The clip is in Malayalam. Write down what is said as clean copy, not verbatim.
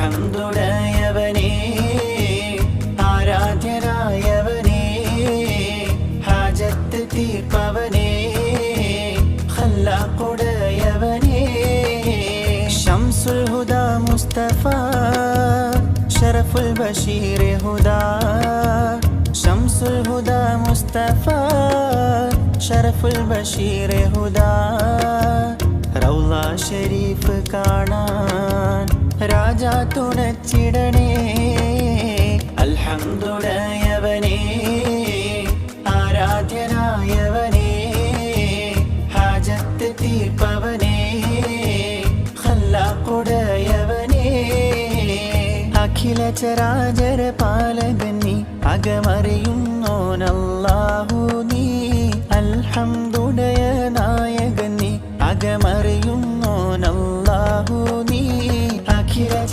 അൽഹംദുലില്ലാഹയവനേ ആരാധ്യനായവനേ ഹാജത്ത് തീർപ്പവനേ ഖല്ലാഖുടയവനേ ശംസുൽ ഹുദാ മുസ്തഫ ശറഫുൽ ബഷീർ ഹുദാ ശംസുൽ ഹുദാ മുസ്തഫ ശറഫുൽ ബഷീർ ഹുദാ റൗള ഷരീഫ് കാണാൻ രാജാ തുണച്ചിടണേ അൽഹംദുലില്ലാഹയവനേ ആരാധ്യനായവനേ ഹാജത്ത് തീർപ്പവനേ ഖല്ലാഖുടയവനേ അഖില ചരാചര പാലകൻ നീ അകമറിയുന്നോനല്ലാഹു നീ അൽഹംദുലില്ലാഹ്